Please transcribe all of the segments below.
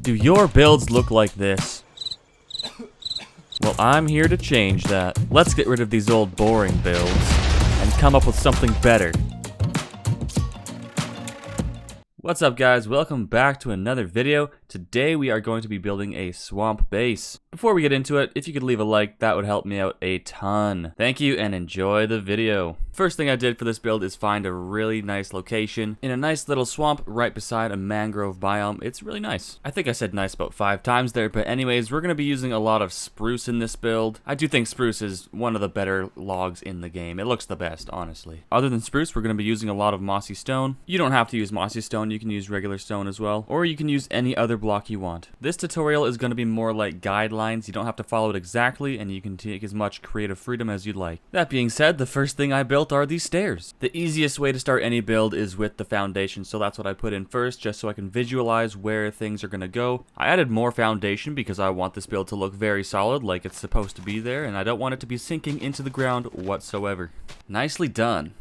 Do your builds look like this? Well, I'm here to change that. Let's get rid of these old boring builds and come up with something better. What's up, guys? Welcome back to another video. Today we are going to be building a swamp base. Before we get into it, if you could leave a like, that would help me out a ton. Thank you and enjoy the video. First thing I did for this build is find a really nice location in a nice little swamp right beside a mangrove biome. It's really nice. I think I said nice about 5 times there, but anyways, we're going to be using a lot of spruce in this build. I do think spruce is one of the better logs in the game. It looks the best, honestly. Other than spruce, we're going to be using a lot of mossy stone. You don't have to use mossy stone, you can use regular stone as well, or you can use any other block you want. This tutorial is going to be more like guidelines. You don't have to follow it exactly, and you can take as much creative freedom as you'd like. That being said, the first thing I built are these stairs. The easiest way to start any build is with the foundation, so that's what I put in first, just so I can visualize where things are going to go. I added more foundation because I want this build to look very solid, like it's supposed to be there, and I don't want it to be sinking into the ground whatsoever. Nicely done.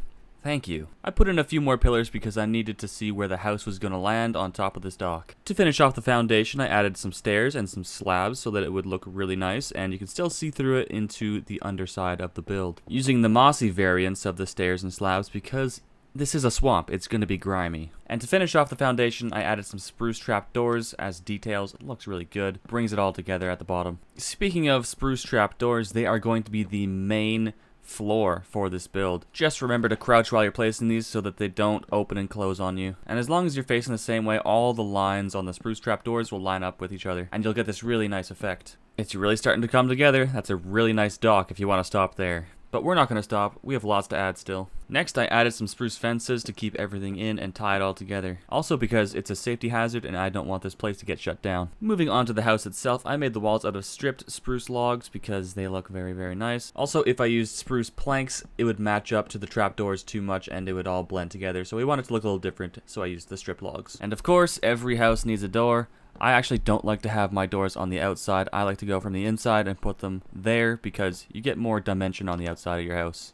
Thank you. I put in a few more pillars because I needed to see where the house was going to land on top of this dock. To finish off the foundation, I added some stairs and some slabs so that it would look really nice, and you can still see through it into the underside of the build. Using the mossy variants of the stairs and slabs because this is a swamp, it's going to be grimy. And to finish off the foundation, I added some spruce trap doors as details. It looks really good. Brings it all together at the bottom. Speaking of spruce trap doors, they are going to be the main floor for this build. Just remember to crouch while you're placing these so that they don't open and close on you. And as long as you're facing the same way, all the lines on the spruce trap doors will line up with each other, and you'll get this really nice effect. It's really starting to come together. That's a really nice dock if you want to stop there. But we're not going to stop. We have lots to add still. Next, I added some spruce fences to keep everything in and tie it all together. Also because it's a safety hazard and I don't want this place to get shut down. Moving on to the house itself, I made the walls out of stripped spruce logs because they look very, very nice. Also, if I used spruce planks, it would match up to the trapdoors too much and it would all blend together. So we want it to look a little different, so I used the stripped logs. And of course, every house needs a door. I actually don't like to have my doors on the outside. I like to go from the inside and put them there because you get more dimension on the outside of your house.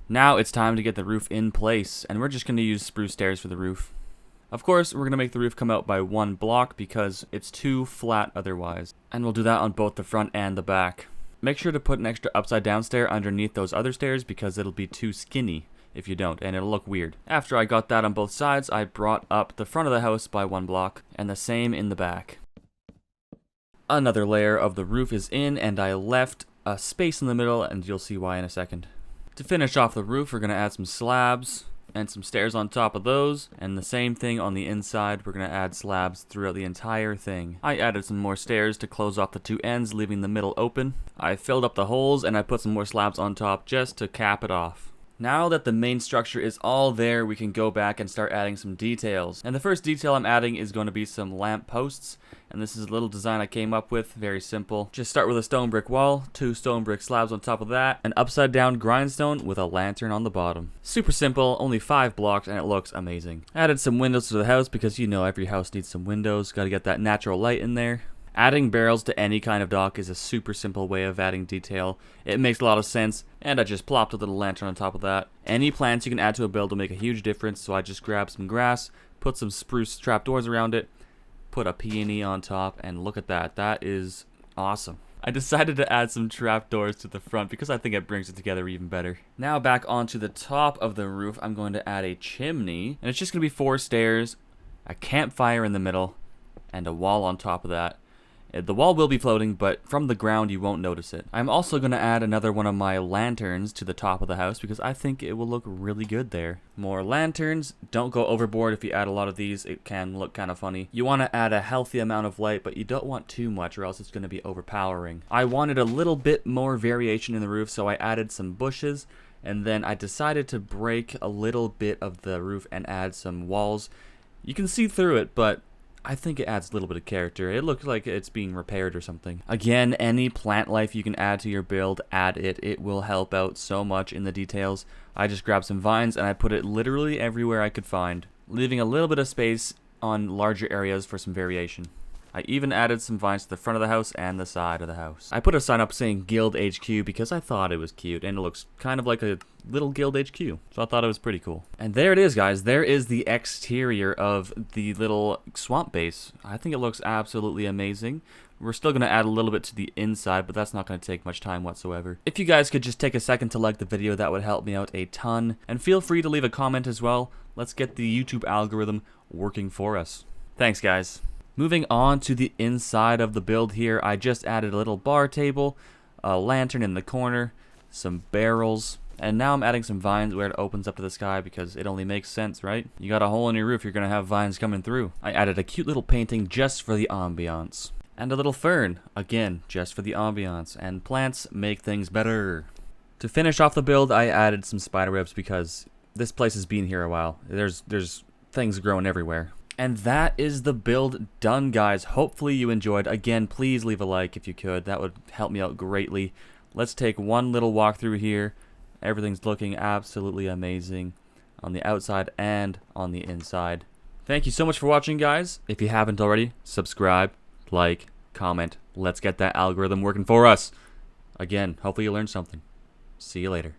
Now it's time to get the roof in place, and we're just going to use spruce stairs for the roof. Of course, we're going to make the roof come out by 1 block because it's too flat otherwise. And we'll do that on both the front and the back. Make sure to put an extra upside down stair underneath those other stairs because it'll be too skinny if you don't, and it'll look weird. After I got that on both sides, I brought up the front of the house by 1 block, and the same in the back. Another layer of the roof is in, and I left a space in the middle, and you'll see why in a second. To finish off the roof, we're going to add some slabs and some stairs on top of those, and the same thing on the inside. We're going to add slabs throughout the entire thing. I added some more stairs to close off the 2 ends, leaving the middle open. I filled up the holes, and I put some more slabs on top just to cap it off. Now that the main structure is all there, we can go back and start adding some details. And the first detail I'm adding is going to be some lamp posts. And this is a little design I came up with, very simple. Just start with a stone brick wall, 2 stone brick slabs on top of that, an upside down grindstone with a lantern on the bottom. Super simple, only 5 blocks, and it looks amazing. Added some windows to the house because you know every house needs some windows. Gotta get that natural light in there. Adding barrels to any kind of dock is a super simple way of adding detail. It makes a lot of sense, and I just plopped a little lantern on top of that. Any plants you can add to a build will make a huge difference, so I just grabbed some grass, put some spruce trapdoors around it, put a peony on top, and look at that. That is awesome. I decided to add some trapdoors to the front because I think it brings it together even better. Now back onto the top of the roof, I'm going to add a chimney, and it's just going to be 4 stairs, a campfire in the middle, and a wall on top of that. The wall will be floating, but from the ground you won't notice it. I'm also going to add another one of my lanterns to the top of the house because I think it will look really good there. More lanterns. Don't go overboard if you add a lot of these. It can look kind of funny. You want to add a healthy amount of light, but you don't want too much or else it's going to be overpowering. I wanted a little bit more variation in the roof, so I added some bushes. And then I decided to break a little bit of the roof and add some walls. You can see through it, but I think it adds a little bit of character. It looks like it's being repaired or something. Again, any plant life you can add to your build, add it. It will help out so much in the details. I just grabbed some vines and I put it literally everywhere I could find, leaving a little bit of space on larger areas for some variation. I even added some vines to the front of the house and the side of the house. I put a sign up saying Guild HQ because I thought it was cute, and it looks kind of like a little Guild HQ, so I thought it was pretty cool. And there it is, guys. There is the exterior of the little swamp base. I think it looks absolutely amazing. We're still going to add a little bit to the inside, but that's not going to take much time whatsoever. If you guys could just take a second to like the video, that would help me out a ton. And feel free to leave a comment as well. Let's get the YouTube algorithm working for us. Thanks, guys. Moving on to the inside of the build here, I just added a little bar table, a lantern in the corner, some barrels, and now I'm adding some vines where it opens up to the sky because it only makes sense, right? You got a hole in your roof, you're going to have vines coming through. I added a cute little painting just for the ambiance. And a little fern, again, just for the ambiance, and plants make things better. To finish off the build, I added some spider webs because this place has been here a while. There's things growing everywhere. And that is the build done, guys. Hopefully you enjoyed. Again, please leave a like if you could. That would help me out greatly. Let's take one little walk through here. Everything's looking absolutely amazing on the outside and on the inside. Thank you so much for watching, guys. If you haven't already, subscribe, like, comment. Let's get that algorithm working for us. Again, hopefully you learned something. See you later.